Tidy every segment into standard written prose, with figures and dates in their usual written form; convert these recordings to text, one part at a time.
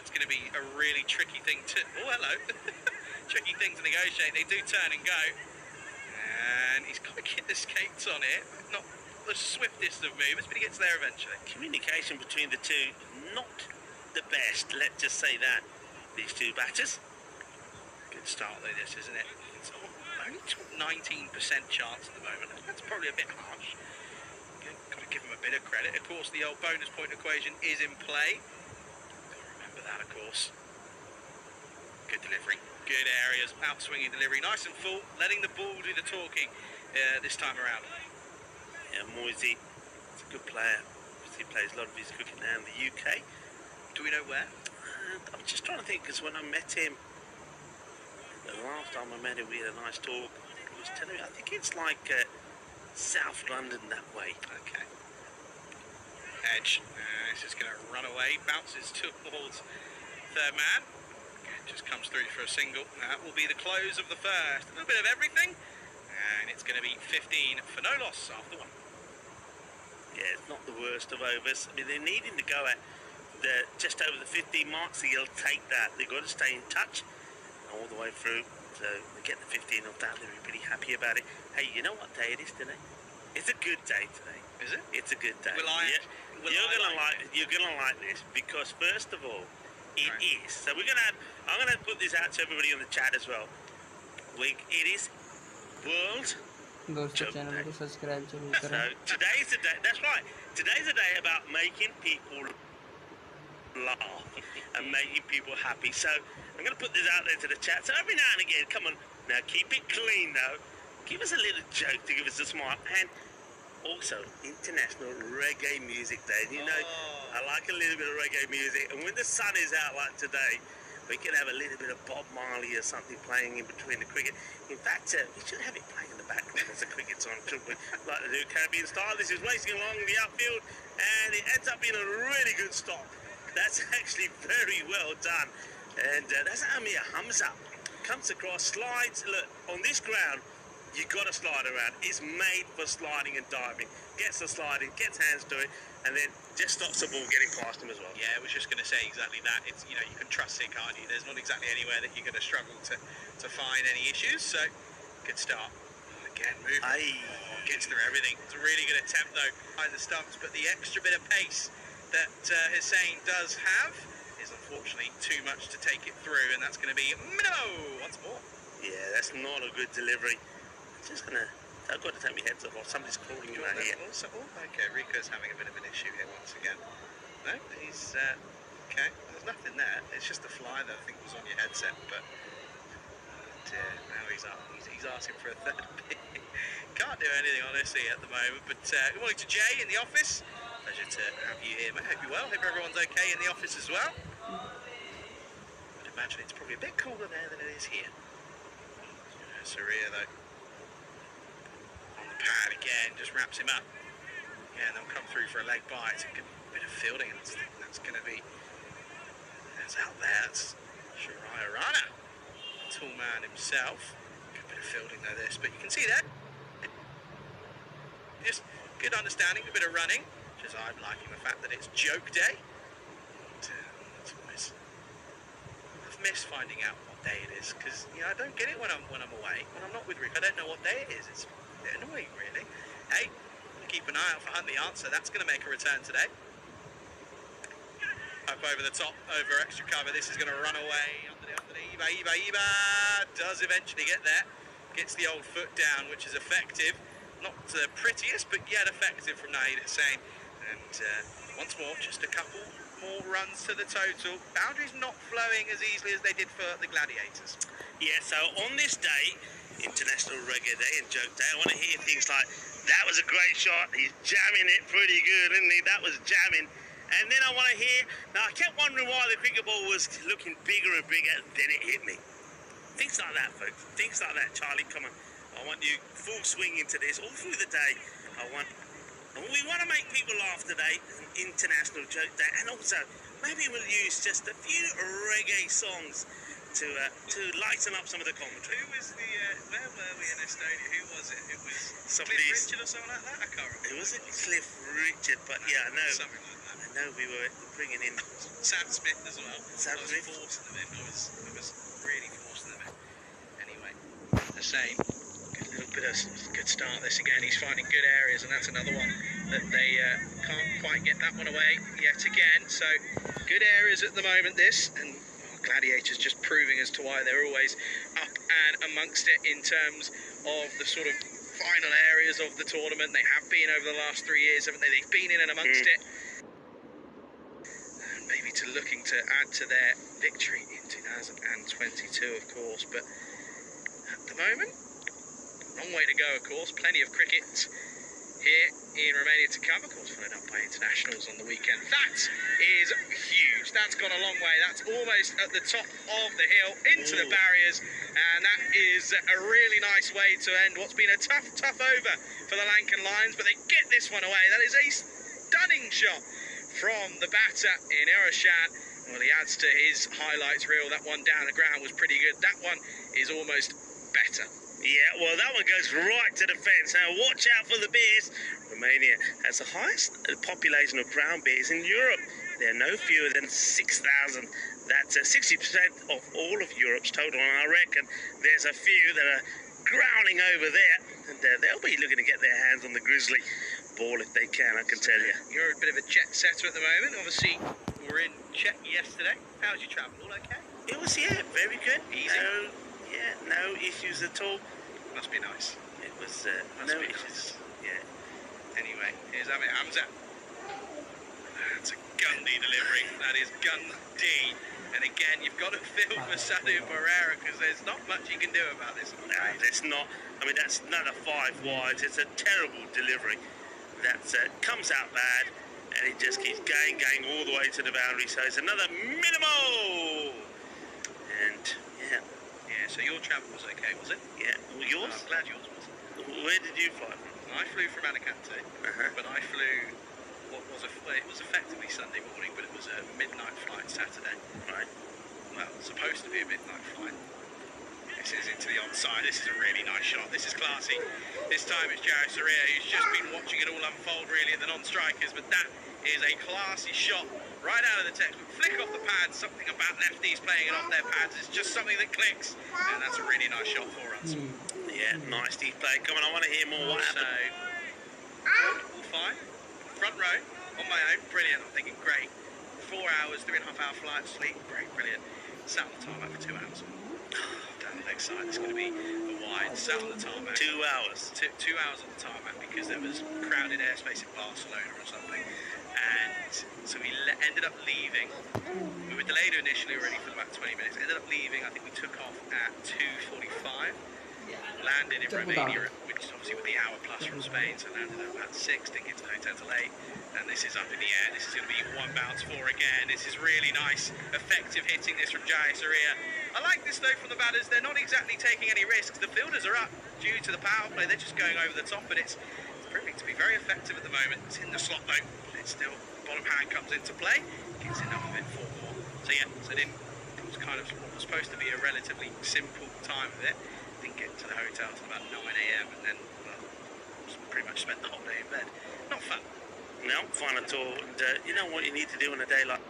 That's going to be a really tricky thing to... Oh, hello. Tricky thing to negotiate. They do turn and go. And he's got to get the skates on it. Not the swiftest of movers, but he gets there eventually. Communication between the two, not the best, let's just say that. These two batters. Good start though, this, isn't it? It's only 19% chance at the moment. That's probably a bit harsh. Got to give him a bit of credit. Of course, the old bonus point equation is in play. Got to remember that, of course. Good delivery. Good areas. Outswinging delivery. Nice and full. Letting the ball do the talking this time around. Yeah, Moisey, he's a good player. He plays a lot of his cricket now in the UK. Do we know where? I'm just trying to think, because when I met him, the last time I met him, we had a nice talk. He was telling me, I think it's like South London that way. Okay. Edge. This is going to run away. Bounces towards third man. Again, just comes through for a single. That will be the close of the first. A little bit of everything. And it's going to be 15 for no loss after one. Yeah, it's not the worst of overs. I mean, they're needing to go at just over the 15 mark, so you'll take that. They've got to stay in touch all the way through. So they get the 15 of that, they'll be pretty happy about it. Hey, you know what day it is today? It's a good day today. Is it? It's a good day. You're gonna like this, because first of all, it is. So I'm gonna put this out to everybody on the chat as well. It is World दोस्तों channel को subscribe जरूर करें. So today's the day. That's right. Today's the day about making people laugh and making people happy. So I'm going to put this out there to the chat. So every now and again, come on, now keep it clean though. Give us a little joke to give us a smile. And also International Reggae Music Day. You know, I like a little bit of reggae music. And when the sun is out like today, we can have a little bit of Bob Marley or something playing in between the cricket. In fact, we should have it playing in the background as the cricket's on, shouldn't we? Like the new Caribbean style. This is racing along the outfield, and it ends up being a really good stop. That's actually very well done. And that's Amir Hamza. Comes across, slides. Look, on this ground, you got to slide around. It's made for sliding and diving. Gets the sliding, gets hands to it, and then just stops the ball getting past him as well. Yeah, I was just going to say exactly that. It's, you know, you can trust it, can't you? There's not exactly anywhere that you're going to struggle to find any issues. So, good start. Again, moving. Gets through everything. It's a really good attempt though behind the stumps, but the extra bit of pace that Hussain does have is unfortunately too much to take it through, and that's going to be no once more. Yeah, that's not a good delivery. Just gonna. I've got to take my heads off. Somebody's calling me right here. Okay, Rico's having a bit of an issue here once again. No, he's okay. There's nothing there. It's just the fly that I think was on your headset. But now he's asking for a third pick. Can't do anything honestly at the moment. But good morning to Jay in the office. Pleasure to have you here, mate. Hope you're well. Hope everyone's okay in the office as well. I'd imagine it's probably a bit cooler there than it is here. Saria though. Pad again, just wraps him up. Yeah, and they'll come through for a leg bite. It's a good bit of fielding. That's going to be. That's out there. That's Shariah Rana, tall man himself. Good bit of fielding though this, but you can see that. Just good understanding, a bit of running. Which is I'm liking the fact that it's joke day. That's always. I've missed finding out what day it is because I don't get it when I'm away. When I'm not with Rick, I don't know what day it is. It's a bit annoying, really. Hey, keep an eye out for Hunt the Answer. That's going to make a return today. Up over the top, over extra cover. This is going to run away. Under the Eva does eventually get there. Gets the old foot down, which is effective. Not the prettiest, but yet effective from Naeed Hussain. And once more, just a couple more runs to the total. Boundaries not flowing as easily as they did for the Gladiators. Yeah, so on this day, International Reggae Day and Joke Day, I want to hear things like, that was a great shot, he's jamming it pretty good, isn't he? That was jamming. And then I want to hear, now I kept wondering why the cricket ball was looking bigger and bigger, then it hit me. Things like that, folks. Things like that, Charlie, come on. I want you full swing into this all through the day. And we want to make people laugh today, an International Joke Day, and also maybe we'll use just a few reggae songs to lighten up some of the commentary. Who was where were we in Estonia? Who was it? It was Cliff Richard or something like that? I can't remember. It wasn't Cliff Richard, but yeah, I know. Something like that. I know we were bringing in Sam Smith as well. Sam I was Smith. forcing them in. I was really forcing them in. Anyway, the same. Good little bit of good start this again. He's finding good areas, and that's another one that they can't quite get that one away yet again. So good areas at the moment. This and Gladiators just proving as to why they're always up and amongst it in terms of the sort of final areas of the tournament. They have been over the last 3 years, haven't they? They've been in and amongst it. And maybe looking to add to their victory in 2022, of course. But at the moment, long way to go, of course. Plenty of cricket here in Romania to come, of course, followed up by internationals on the weekend. That is huge. That's gone a long way. That's almost at the top of the hill into the barriers, and that is a really nice way to end what's been a tough over for the Lankan Lions, but they get this one away. That is a stunning shot from the batter in Eroshan. Well, he adds to his highlights reel. That one down the ground was pretty good. That one is almost better. Yeah, well, that one goes right to the fence. Now, watch out for the bears. Romania has the highest population of brown bears in Europe. There are no fewer than 6,000. That's 60% of all of Europe's total, and I reckon there's a few that are growling over there, and they'll be looking to get their hands on the grizzly ball if they can, I can tell you. You're a bit of a jet setter at the moment. Obviously, we were in Czech yesterday. How was your travel? All okay? It was, yeah, very good. Easy. No issues at all. Must be nice. It was Must no be issues. nice. Yeah. Anyway, here's Amit Hamza. That's a Gundy delivery. That is Gundy. And again, you've got to feel for Sadu Barrera because there's not much you can do about this. No, it's not. I mean, that's another 5 wides. It's a terrible delivery. That comes out bad, and it just keeps going all the way to the boundary. So it's another minimal. And yeah. Yeah, so your travel was okay, was it? Yeah. Well, yours? I'm glad yours was. Where did you fly from? I flew from Alicante, but I flew what was it was effectively Sunday morning, but it was a midnight flight Saturday. Right. Well, supposed to be a midnight flight. This is into the onside. This is a really nice shot. This is classy. This time it's Jarrett Soria who's just been watching it all unfold really at the non-strikers, but that is a classy shot right out of the textbook. Flick off the pads. Something about lefties playing it off their pads. It's just something that clicks, and that's a really nice shot for us. Yeah, nice deep play. Come on, I want to hear more. What So, happened? all fine. Front row on my own. Brilliant. I'm thinking great. 4 hours, 3.5 hour flight, sleep. Great, brilliant. Sat on the tarmac for 2 hours. Down the leg side. It's going to be a wide. Sat on the tarmac. 2 hours. 2 hours on the tarmac because there was crowded airspace in Barcelona or something. And so we ended up leaving. We were delayed initially already for about 20 minutes. Ended up leaving. I think we took off at 2:45. Landed in Romania, which is obviously with the hour plus from Spain. So landed at about 6. Didn't get to the hotel till 8. And this is up in the air. This is going to be 1 bounce 4 again. This is really nice, effective hitting this from Jai Soria. I like this though from the batters. They're not exactly taking any risks. The fielders are up due to the power play. They're just going over the top, but it's proving to be very effective at the moment. It's in the slot though. It's still bottom hand comes into play. Gets enough of it for more. So yeah, it was kind of what was supposed to be a relatively simple time of it. Didn't get to the hotel till about 9 AM and then pretty much spent the whole day in bed. Not fun. No, fun at all. And you know what you need to do on a day like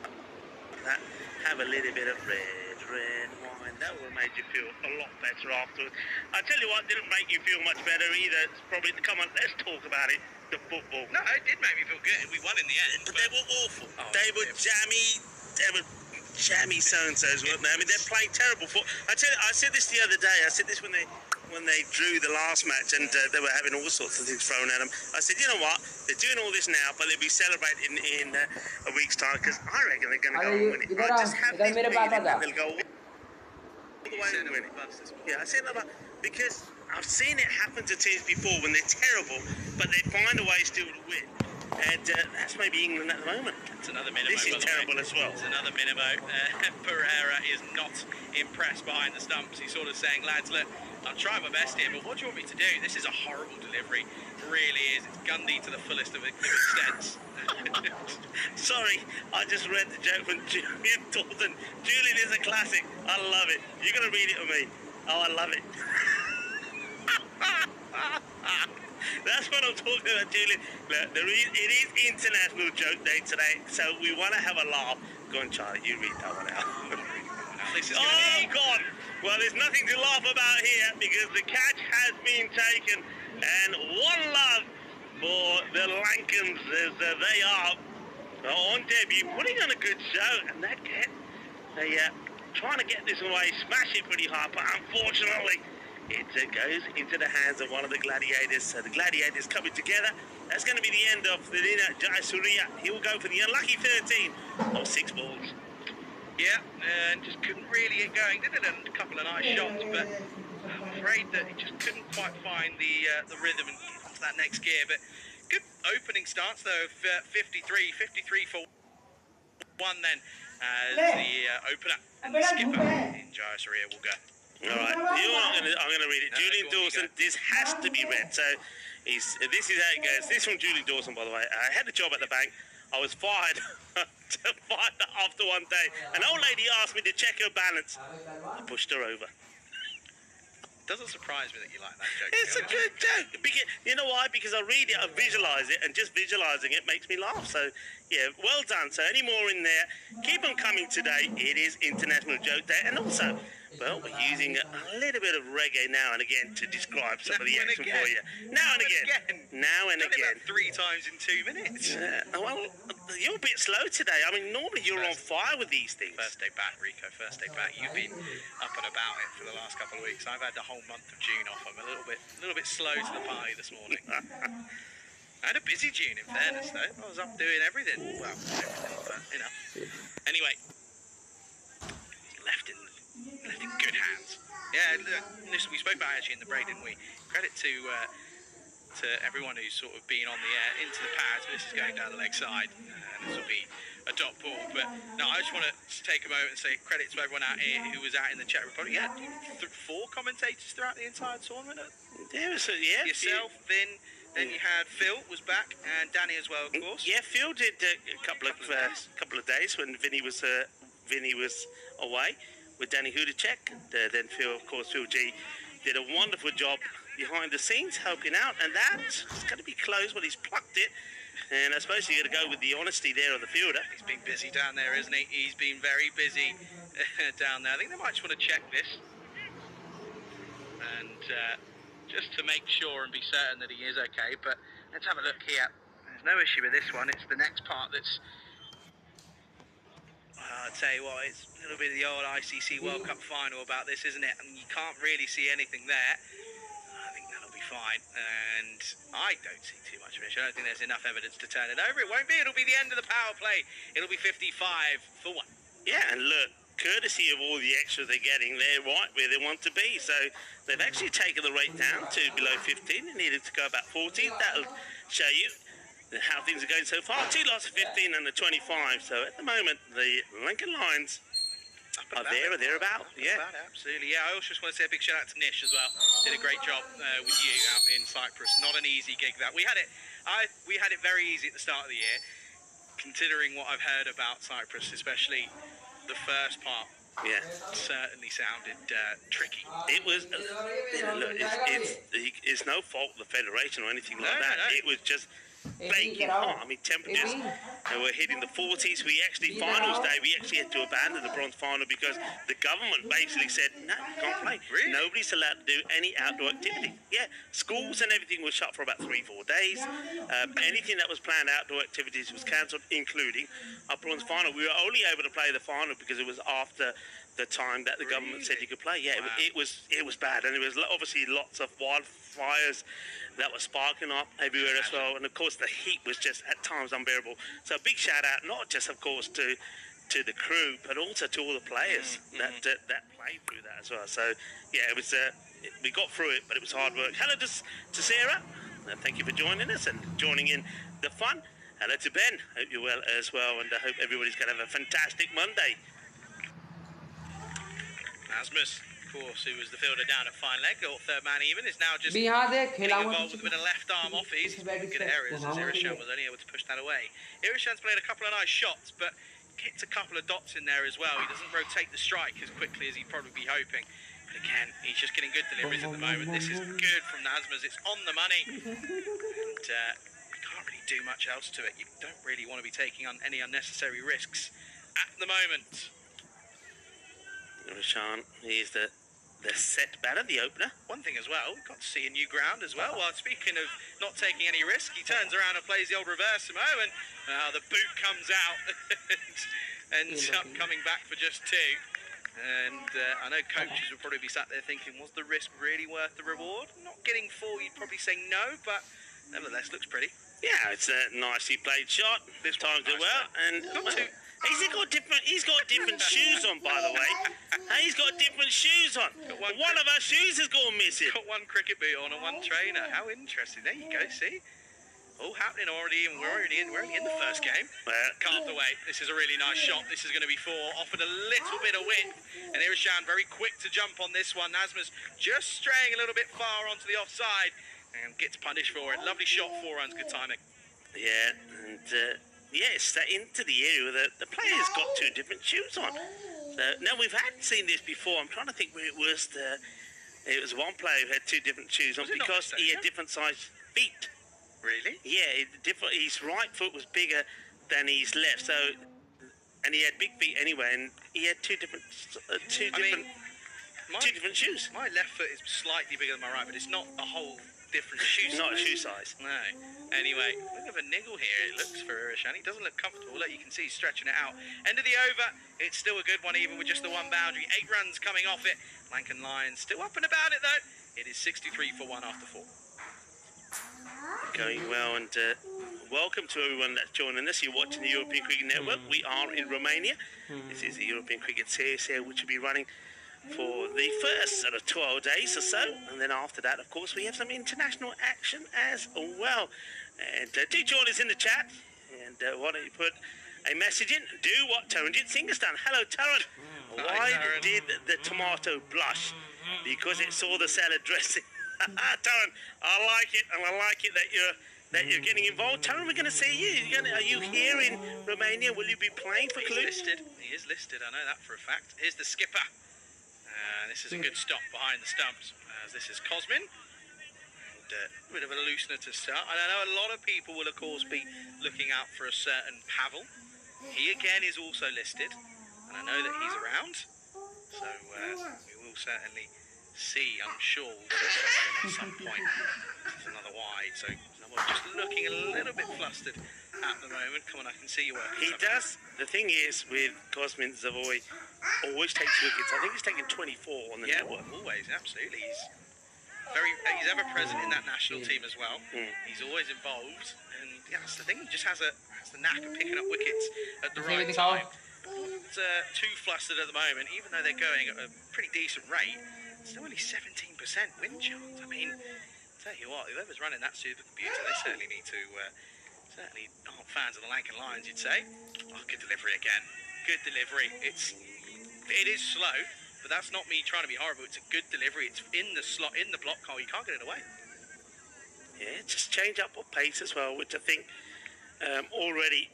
that? Have a little bit of red wine. That will make you feel a lot better afterwards. I tell you what, didn't make you feel much better either. It's probably, come on, let's talk about it. The football. No, it did make me feel good. We won in the end. But they were awful. Oh, they were jammy. They were jammy so-and-sos, weren't they? I mean, they're playing terrible football. I tell you, I said this the other day. I said this when they drew the last match and they were having all sorts of things thrown at them. I said, you know what? They're doing all this now, but they'll be celebrating in a week's time because I reckon they're going to go and win it. I just have this feeling that they'll go all the way and win it. Yeah, I said that because I've seen it happen to teams before when they're terrible, but they find a way still to win. And that's maybe England at the moment. It's another Minimo. This is terrible as well. It's another Minimo. Pereira is not impressed behind the stumps. He's sort of saying, lads, look, I'm trying my best here, but what do you want me to do? This is a horrible delivery. It really is. It's Gundy to the fullest of extents. Sorry, I just read the joke from Julian Dalton. Julian is a classic. I love it. You're going to read it for me. Oh, I love it. That's what I'm talking about, Julian. Look, it is International Joke Day today, so we want to have a laugh. Go on, Charlie, you read that one out. This is Oh, God! Well, there's nothing to laugh about here because the catch has been taken, and one love for the Lancans as they are on debut, putting on a good show, and they trying to get this away, smash it pretty hard, but unfortunately it goes into the hands of one of the Gladiators. So the Gladiators coming together. That's going to be the end of the Nina Jayasuriya. He will go for the unlucky 13 of 6 balls. Yeah, and just couldn't really get going. Did it a couple of nice shots, but I'm afraid that he just couldn't quite find the rhythm and get onto that next gear. But good opening stance though of 53 for 1 then as the opener and the skipper in Jayasuriya will go. All right, I'm going to read it. Julian Dawson, this has to be read. So this is how it goes. This is from Julian Dawson, by the way. I had a job at the bank. I was fired after one day. An old lady asked me to check her balance. I pushed her over. Doesn't surprise me that you like that joke. It's a good joke. You know why? Because I read it, I visualise it, and just visualising it makes me laugh. So, yeah, well done. So any more in there, keep them coming today. It is International Joke Day. And also, well, we're using a little bit of reggae now and again to describe some of the action for you. Now and again. Now and again. About 3 times in 2 minutes. Well, you're a bit slow today. I mean, normally you're on fire with these things. First day back, Rico. First day back. You've been up and about it for the last couple of weeks. I've had the whole month of June off. I'm a little bit slow to the party this morning. I had a busy June, in fairness, though. I was up doing everything. Well, everything, but, you know. Anyway, left in good hands. Yeah, listen, we spoke about it actually in the break, didn't we? Credit to everyone who's sort of been on the air into the pads. This is going down the leg side, and this will be a dot ball. But no, I just want to take a moment and say credit to everyone out here who was out in the Czech Republic. Yeah, 4 commentators throughout the entire tournament. There was Yourself, then you had Phil was back, and Danny as well, of course. Yeah, Phil did a couple of days when Vinny was away with Danny Hudacek. Then Phil G did a wonderful job behind the scenes helping out, and that's going to be close, but he's plucked it. And I suppose you're going to go with the honesty there of the fielder. He's been busy down there, isn't he? He's been very busy down there. I think they might just want to check this and just to make sure and be certain that he is okay. But let's have a look here. There's no issue with this one. It's the next part that's... I'll tell you what, it's a little bit of the old ICC World Cup final about this, isn't it? And you can't really see anything there. I think that'll be fine. And I don't see too much of it. I don't think there's enough evidence to turn it over. It won't be. It'll be the end of the power play. It'll be 55 for 1. Yeah, and look, courtesy of all the extras they're getting, they're right where they want to be. So they've actually taken the rate down to below 15. They needed to go about 14. That'll show you how things are going so far. 2 lots of 15 and a 25. So at the moment, the Lincoln Lions are there or thereabout. Yeah, absolutely. Yeah, I also just want to say a big shout out to Nish as well. Did a great job with you out in Cyprus. Not an easy gig that we had it. We had it very easy at the start of the year, considering what I've heard about Cyprus, especially the first part. Yeah, certainly sounded tricky. It was. Look, it's no fault of the federation or anything like that. No. It was just baking hot. I mean, temperatures were hitting the 40s. We actually, finals day, we actually had to abandon the bronze final because the government basically said, no, you can't play. Really? Nobody's allowed to do any outdoor activity. Yeah, schools and everything was shut for about 3-4 days. Anything that was planned outdoor activities was cancelled, including our bronze final. We were only able to play the final because it was after the time that the government said you could play. Yeah, wow. it was bad, and it was obviously lots of wildfires that were sparking up everywhere as well, and of course the heat was just at times unbearable. So a big shout out, not just of course to the crew, but also to all the players that played through that as well. So yeah, it was we got through it, but it was hard work. Hello to Sarah, thank you for joining us and joining in the fun. Hello to Ben, hope you're well as well, and I hope everybody's going to have a fantastic Monday. Asmus, of course, who was the fielder down at fine leg, or third man even, is now just getting involved with a bit of left arm offies. Good areas as Irishan was only able to push that away. Irishan's played a couple of nice shots, but gets a couple of dots in there as well. He doesn't rotate the strike as quickly as he'd probably be hoping. But again, he's just getting good deliveries at the moment. This is good from Nazmas. It's on the money. And you can't really do much else to it. You don't really want to be taking on any unnecessary risks at the moment. Rashan, he's the set batter, the opener. One thing as well, we got to see a new ground as well. Well, speaking of not taking any risk, he turns around and plays the old reverse Samo, and the boot comes out and ends up coming back for just 2. And I know coaches would probably be sat there thinking, was the risk really worth the reward? Not getting 4, you'd probably say no, but nevertheless looks pretty. Yeah, it's a nicely played shot. This timed it well, and he's got different shoes on, by the way. He's got different shoes on. One of our shoes has gone missing. Got one cricket boot on and one trainer. How interesting. There you go, see? All happening already, and we're already in the first game. Carved away. This is a really nice shot. This is going to be 4. Offered a little bit of width. And here is Shan, very quick to jump on this one. Nazma's just straying a little bit far onto the offside and gets punished for it. Lovely shot, 4 runs, good timing. Yeah, and yes, into the area that the player's got 2 different shoes on. So, now we've seen this before. I'm trying to think where it was. It was one player who had 2 different shoes on because he had different sized feet. Really? Yeah, his right foot was bigger than his left, so, and he had big feet anyway, and he had 2 different shoes. My left foot is slightly bigger than my right, but it's not a whole different shoe size. Not a shoe size. No. Anyway, look at a niggle here. It looks for Irishan. He doesn't look comfortable. Look, you can see he's stretching it out. End of the over. It's still a good one, even with just the 1 boundary. 8 runs coming off it. Lankan Lions still up and about it, though. It is 63 for 1 after 4. Going well, and welcome to everyone that's joining us. You're watching the European Cricket Network. We are in Romania. This is the European Cricket Series here, which will be running for the first sort of 12 days or so, and then after that, of course, we have some international action as well. And do join us in the chat, and why don't you put a message in? Do what Taranjit Singh has done. Hello, Taran. Why did the tomato blush? Because it saw the salad dressing. Taran, I like it, and I like it that you're getting involved. Taran, we're going to see you. Are you here in Romania? Will you be playing for Cluj? He is listed. I know that for a fact. Here's the skipper. This is a good stop behind the stumps, as this is Cosmin. And a bit of a loosener to start. And I know a lot of people will, of course, be looking out for a certain Pavel. He, again, is also listed. And I know that he's around. So we will certainly see, I'm sure, at some point. There's another wide, so someone just looking a little bit flustered at the moment. Come on, I can see you working. He does. The thing is, with Cosmin Zavoy, always takes wickets. I think he's taken 24 on the network. Always, absolutely. He's ever present in that national team as well. He's always involved, and yeah, that's the thing. He just has the knack of picking up wickets at the right time. It's too flustered at the moment, even though they're going at a pretty decent rate. Still only 17% win chance. I mean, tell you what, whoever's running that supercomputer, they certainly need to, certainly aren't fans of the Lankan Lions, you'd say. Oh, good delivery again. Good delivery. It is slow, but that's not me trying to be horrible. It's a good delivery. It's in the slot, in the block hole. You can't get it away. Yeah, just change up of pace as well, which I think already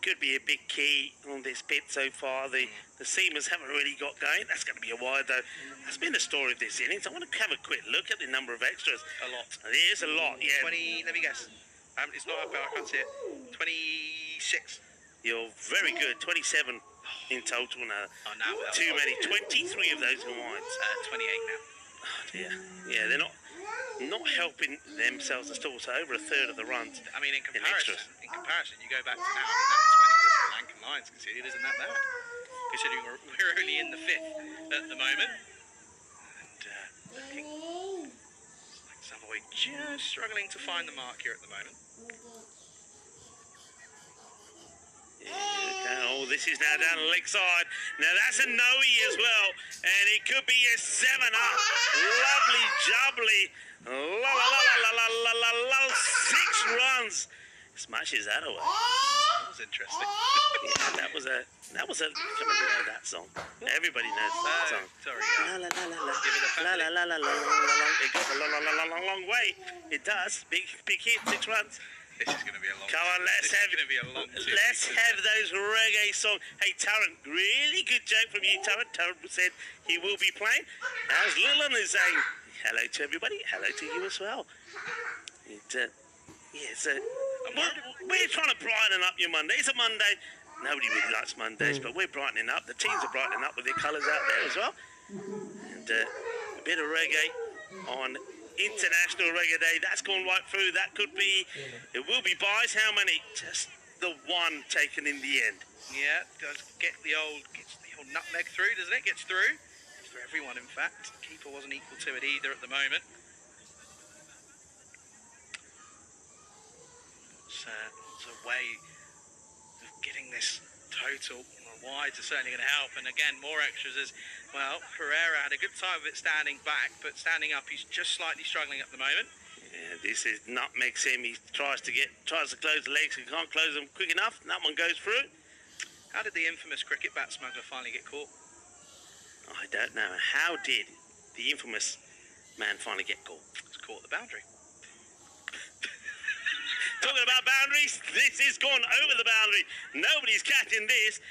could be a big key on this bit so far. The seamers haven't really got going. That's going to be a wide, though. That's been the story of this innings. I want to have a quick look at the number of extras. A lot. There's a lot, yeah. 20, let me guess. It's not up, I can't see it. 26. You're very good. 27 in total now. Oh, now too many. 23 of those are wides. 28 now. Oh, dear. Yeah, they're not helping themselves at all. So over a third of the runs. I mean, in comparison, you go back to now, I mean, that 20 that the Lankan Lions conceded isn't that bad, considering we're only in the 5th at the moment. And looking like Savoy just struggling to find the mark here at the moment. Yeah, oh, this is now down the leg side. Now that's a no-e as well, and it could be a 7-up. Lovely jubbly. La la la la la la la la. 6 runs. Smashes that away. That was interesting. Yeah, that was a. Come on, you know that song. Everybody knows that song. Sorry. La la la la la. La la la la la la la. It goes a long way. It does. Big hit. 6 runs. This is going to be a long. Come on, This is going to be a long. let's have those reggae songs. Hey, Tarrant, really good joke from you, Tarrant. Tarrant said he will be playing. As Lillian is saying hello to everybody, hello to you as well. We're trying to brighten up your Monday. It's a Monday. Nobody really likes Mondays, but we're brightening up. The teams are brightening up with their colours out there as well. And a bit of reggae on International Reggae Day. That's gone right through. That could be, it will be buys. How many? Just the one taken in the end. Yeah, does gets the old nutmeg through, doesn't it? Gets through. Gets through everyone, in fact. Keeper wasn't equal to it either at the moment. It's a way of getting this total. Wides are certainly going to help, and again, more extras as well. Pereira had a good time with it standing back, but standing up, he's just slightly struggling at the moment. Yeah, this is nutmeg sim. He tries to close the legs, he can't close them quick enough. And that one goes through. How did the infamous cricket bat smuggler finally get caught? I don't know. How did the infamous man finally get caught? He's caught at the boundary. Talking about boundaries, this is gone over the boundary. Nobody's catching this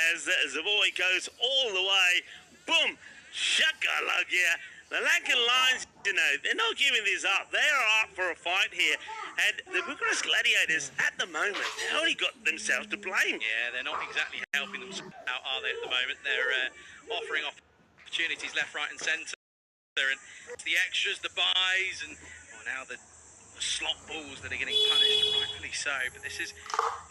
as the boy goes all the way. Boom! Shaka-lug-yeah. The Lankan Lions, you know, they're not giving this up. They are up for a fight here. And the Bucharest Gladiators, at the moment, they only got themselves to blame. Yeah, they're not exactly helping themselves out, are they, at the moment? They're offering opportunities left, right and centre. And the extras, the buys, and now the slot balls that are getting punished, rightfully so. But this is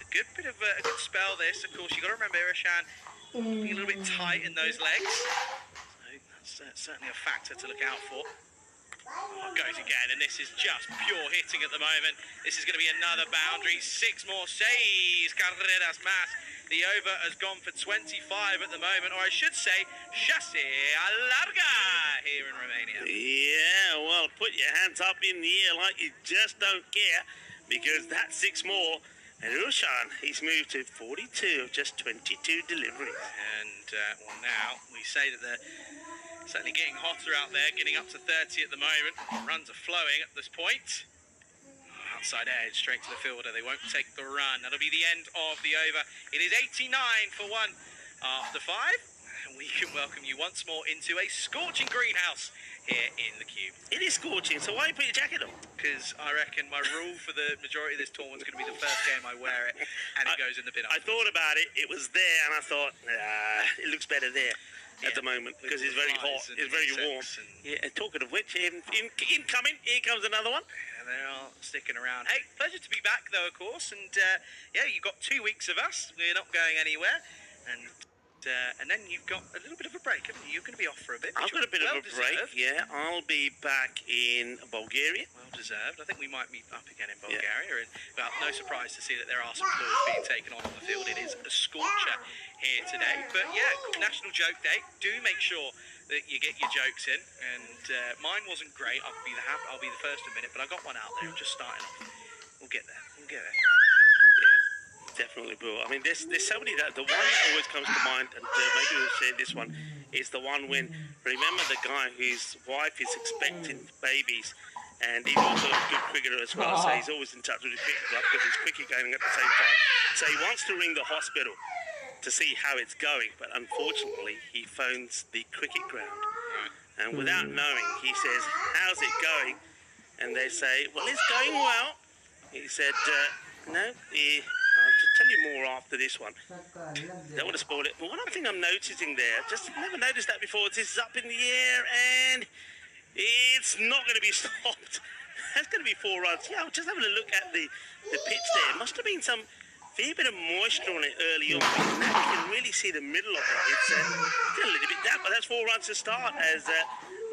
a good bit of a good spell. This, of course, you got to remember Irishan being a little bit tight in those legs, so that's certainly a factor to look out for. Oh, it goes again, and this is just pure hitting at the moment. This is going to be another boundary. 6 more saves. Carreras más. The over has gone for 25 at the moment, or I should say, chasse a larga here in Romania. Yeah, well, put your hands up in the air like you just don't care, because that's 6 more. And Rushan, he's moved to 42 of just 22 deliveries. And, well, now we say that they're certainly getting hotter out there, getting up to 30 at the moment. Runs are flowing at this point. Outside edge, straight to the fielder. They won't take the run. That'll be the end of the over. It is 89 for 1 after 5. And we can welcome you once more into a scorching greenhouse here in the Cube. It is scorching, so why you put your jacket on? Because I reckon my rule for the majority of this tournament is going to be the first game I wear it, and it goes in the bin. I thought about it. It was there, and I thought, it looks better there. At the moment, because it's very hot, it's very warm. Yeah, and talking of which, incoming, here comes another one. Yeah, they are sticking around. Hey, pleasure to be back though, of course, and yeah, you've got 2 weeks of us. We're not going anywhere, and then you've got a little bit of a break, haven't you? You're going to be off for a bit. I've got a bit of a break, yeah. I'll be back in Bulgaria. Well deserved. I think we might meet up again in Bulgaria, and well, no surprise to see that there are some fluids being taken off the field. It is a scorcher here today, but yeah, National Joke Day. Do make sure that you get your jokes in, and mine wasn't great. I'll be the first to admit it, but I got one out there. I'm just starting off. We'll get there. We'll get there. Yeah, definitely will. I mean, there's so many that the one that always comes to mind, and maybe we'll say this one is the one when remember the guy whose wife is expecting babies. And he's also a good cricketer as well, so he's always in touch with the cricket club because he's cricket going at the same time. So he wants to ring the hospital to see how it's going, but unfortunately he phones the cricket ground. And without knowing, he says, how's it going? And they say, well, it's going well. He said, no, I'll just tell you more after this one. Don't want to spoil it. But one other thing I'm noticing there, just never noticed that before, this is up in the air and it's not going to be stopped. That's going to be 4 runs. Yeah, I was just having a look at the pitch there. It must have been some fair bit of moisture on it early on. Now you can really see the middle of it. It's still a little bit damp, but that's 4 runs to start as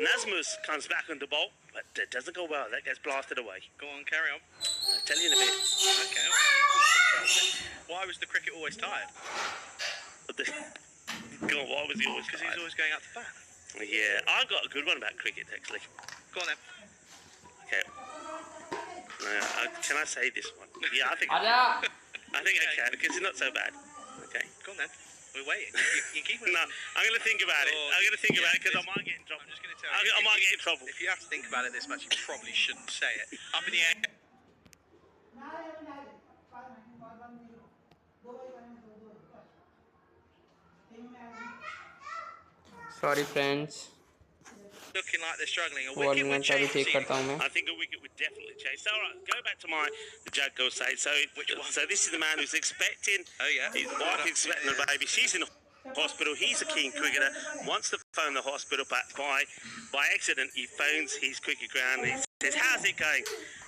Nazmus comes back on the bowl. But it doesn't go well. That gets blasted away. Go on, carry on. I'll tell you in a bit. Okay. Well, why was the cricket always tired? Go on, why was he always Because tired? he's always going out to bat. Yeah, I've got a good one about cricket, actually. Go on then. Okay. Can I say this one? Yeah, I think I can, because it's not so bad. Okay. Go on then. We're waiting. You keep No, I'm going to think about it. I'm going to think about it because I might get in trouble. I'm just going to tell you. I might get in trouble. If you have to think about it this much, you probably shouldn't say it. Up in the air. Sorry friends Looking like they're struggling. A 1 wicket would minute अभी change ठीक the करता हूँ मैं I think a wicket would definitely change. So, all right, go back to the Jaggo say. So, Which one? so this is the man who's expecting. Oh, yeah. His wife is expecting a baby. She's in the hospital. He's a keen cricketer. Wants to phone the hospital, but by accident he phones his cricket ground. And he says, "How's it going?"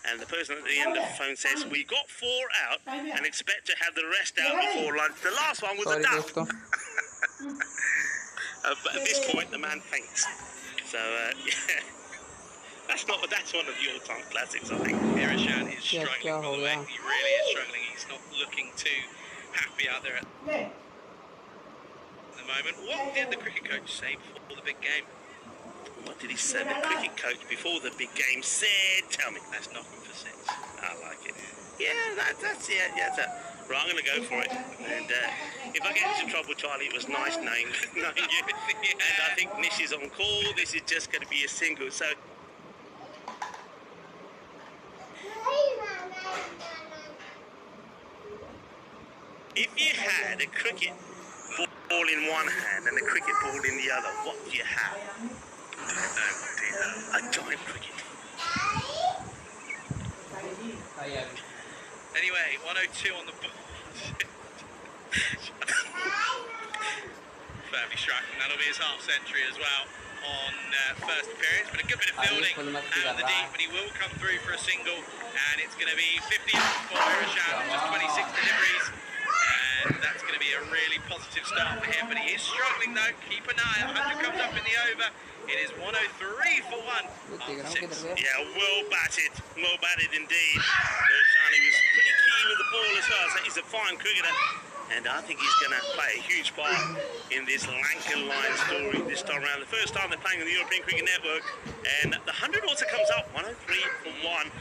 And the person at the end of the phone says, "We got 4 out and expect to have the rest out before lunch." The last one was a sorry duck. दोस्तों But at this point, the man faints. So, yeah. That's one of the all-time classics, I think. Irishan is क्या struggling, क्या by हो the गया way. He really is struggling. He's not looking too happy out there at the moment. What did the cricket coach say before the big game? What did he say? The cricket coach before the big game said, "Tell me." Let's knock him for 6. I like it. Yeah, that's it. Yeah, that's it. Right, I'm going to go for it. And if I get into trouble, Charlie, it was nice knowing you. And I think Nish is on call. This is just going to be a single. So if you had a cricket ball in one hand and a cricket ball in the other, what do you have? I don't know. What do you have? A giant cricket. Anyway, 102 on the board. Firmly striking. That'll be his half century as well on first appearance. But a good bit of fielding out of the deep. But he will come through for a single. And it's going to be 50 for Irishan, just 26 deliveries. And that's going to be a really positive start for him. But he is struggling though. Keep an eye. 100 comes up in the over. It is 103 for 1. Yeah, well batted indeed. Shani was pretty keen with the ball as well, so he's a fine cricketer. And I think he's going to play a huge part in this Lankan line story this time around. The first time they're playing on the European Cricket Network. And the 100 also comes up, 103 from 1.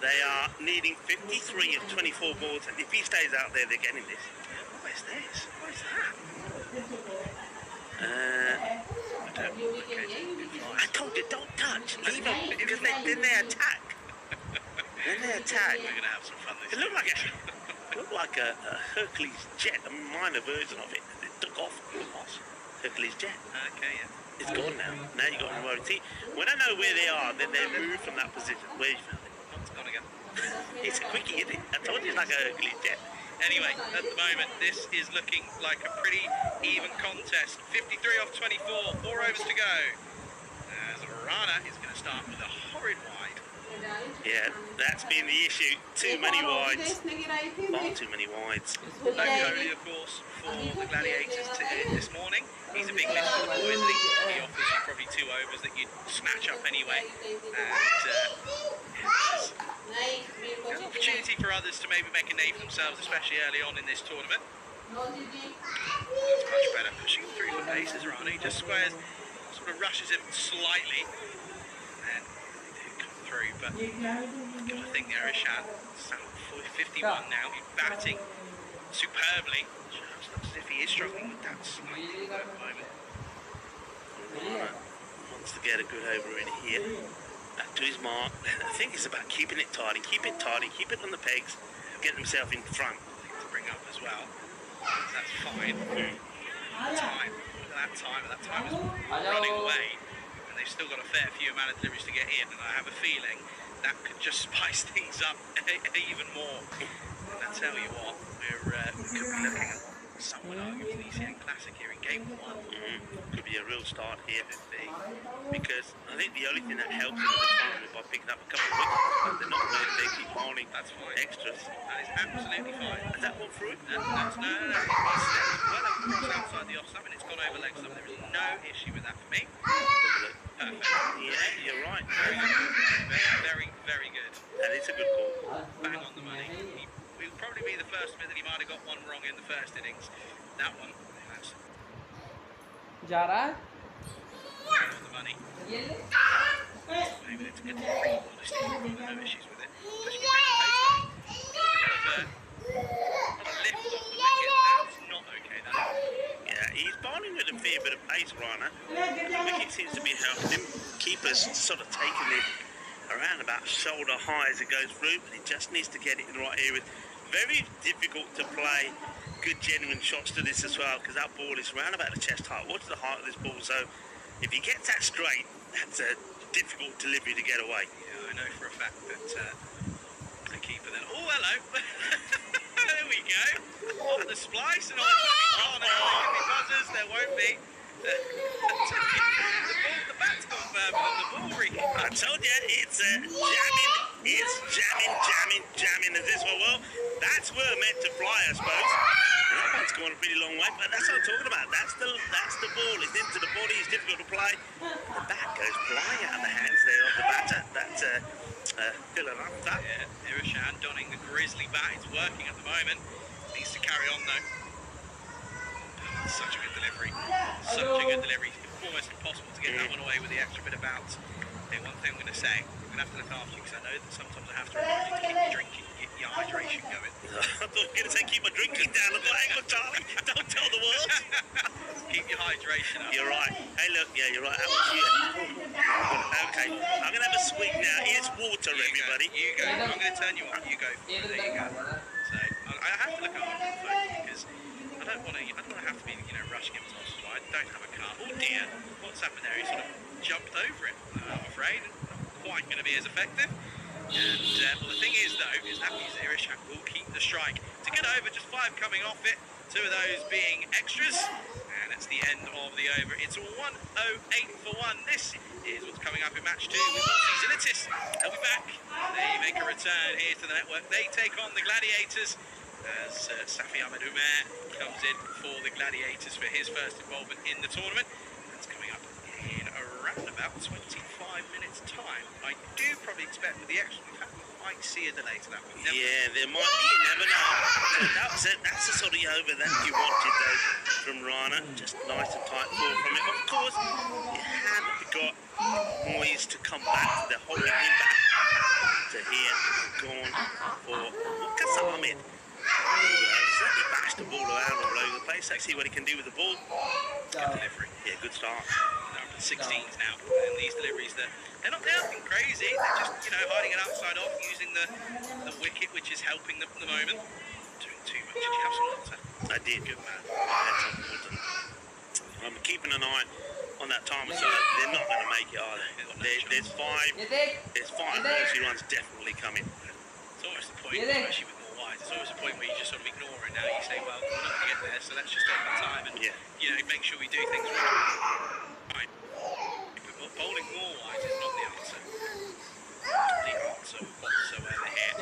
They are needing 53 of 24 balls. And if he stays out there, they're getting this. What is this? What is that? I told you, don't touch. Leave them, because then they attack. Then they attack. We're going to have some fun this It looked like a Hercules jet, a minor version of it. It took off. Hercules jet. Okay, yeah. It's gone now. Now you got to remote. See, when I know where they are, then they move from that position. Where you found it? It's gone again. It's a quickie, isn't it? I told you it's like a Hercules jet. Anyway, at the moment, this is looking like a pretty even contest. 53 off 24, 4 overs to go. As Rana is going to start with a horrid wide. Yeah, that's been the issue. Too many wides. Far too many wides. No Kohli, of course, for the Gladiators this morning. He's a big list of boys. He offers you probably 2 overs that you'd snatch up anyway. And an opportunity for others to maybe make a name for themselves, especially early on in this tournament. That's much better. Pushing through for pace is Rana. He just squares, sort of rushes him slightly. And they do come through, but I've got to think the Irishan is 51 now. He's batting superbly. Just looks as if he is struggling with that slightly at the moment. Rana wants to get a good over in here. Back to his mark. I think it's about keeping it tidy, keep it on the pegs, get himself in front. To bring up as well. That's fine. That time is running away, and they've still got a fair few amount of deliveries to get in, and I have a feeling that could just spice things up even more. And I tell you what, we could be looking at someone arguing the ECN Classic here in game 1. Could be a real start here, because I think the only thing that helps them at the time is by picking up a couple of wickets, but they're not going to keep bowling. That's fine. Extras. That is absolutely fine. Has that gone through? No. It's well across outside the off stump, and it's gone over leg stump. There is no issue with that for me. Perfect. Yeah, you're right. Very, very good. And it's a good call. Bang on the money. He will probably be the first that he might have got one wrong in the first innings. That one, that's जा रहा है bang on the money. Maybe it's a good thing. No issues with it. Pushing a lift off the wicket. That's not okay. Yeah, he's bowling with a fair bit of pace, Rana. The wicket seems to be helping him. Keeper's sort of taking it around about shoulder high as it goes through, but he just needs to get it in the right area. Very difficult to play good genuine shots to this as well, because that ball is around about the chest height. What's the height of this ball? So if he gets that straight, that's a difficult delivery to get away. Yeah, I know for a fact that the keeper then. Oh, hello. There we go. Off the splice, and it's going to be gone. There won't be buzzers. There won't be. The bat's gone further than the ball, Ricky. I told you, it's jamming. It's jamming as this one. Well, that's where it meant to fly, I suppose. And that one's going a pretty long way, but that's what I'm talking about. That's the ball. It's into the body. It's difficult to play. The bat goes flying out of the hands there of the batter. That's Dylan Hunter. Yeah, Irishan donning the grizzly bat. It's working at the moment. Needs to carry on though. Such a good delivery. Such a good delivery. Almost impossible to get that one away with the extra bit of bounce. Okay, one thing I'm going to say, I'm going to have to look after you because I know that sometimes I have to remind you to keep your drinking, your hydration going. I thought you were going to say keep my drinking down. I thought, hang on, Charlie, don't tell the world. Keep your hydration up. You're right. Hey, look, yeah, you're right. How much you? Okay, I'm going to have a swig now. Here's water, everybody. You go. I'm going to turn you on. You go. There you go. So I have to look after the phone because I don't want to have to be, rushing him to hospital. I don't have a car. Oh dear, what's happened there? He sort of jumped over it, I'm afraid. Not quite going to be as effective. And well, the thing is, though, is that means Irishan will keep the strike. To get over, just 5 coming off it. 2 of those being extras. And it's the end of the over. It's 108 for 1. This is what's coming up in match 2 with Zilitis. They'll be back. They make a return here to the network. They take on the Gladiators as Safi Ahmed Umair comes in for the Gladiators for his first involvement in the tournament. That's coming up in around about 25 minutes time. I do probably expect with the extra we've had, we might see a delay to that one. Yeah, there might be, you never know. That's the sort of over that you wanted though from Rana. Just nice and tight ball from it. Of course, you haven't got Moyes to come back. They're holding him back to here. Gone for Lucas Ahmed. Certainly bashed the ball around all over the place. Let's see what he can do with the ball. Good delivery. Yeah, good start. They're up at 16s now, and these deliveries they're not nothing crazy. They're just hiding it outside off, using the wicket, which is helping them at the moment. Doing too much. Did you have some water? I did. Good man. I had some water. I'm keeping an eye on that timer, so they're not going to make it, are they? There's 5. There's 5 multi runs definitely coming. It's almost the point, especially with more wides. It's always a point where you just sort of ignore it. Now you say, well, we're not going to get there, so let's just take our time and make sure we do things right. But bowling more wides is not the answer. Not the answer whatsoever here.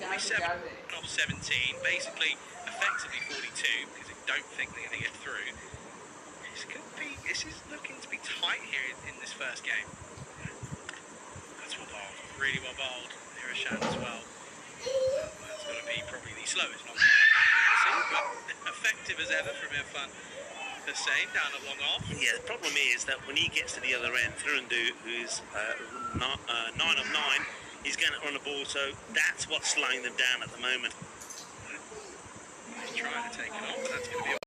47 off 17, basically effectively 42 because I don't think they're going to get through. This is looking to be tight here in this first game. That's well bowled, really well bowled. Irishan as well. That's going to be probably the slowest, not but effective as ever from Irfan Hussain down a long off. Yeah, the problem is that when he gets to the other end, Thurundu, who's 9 of 9, he's going to run the ball, so that's what's slowing them down at the moment. He's trying to take it on, but that's going to be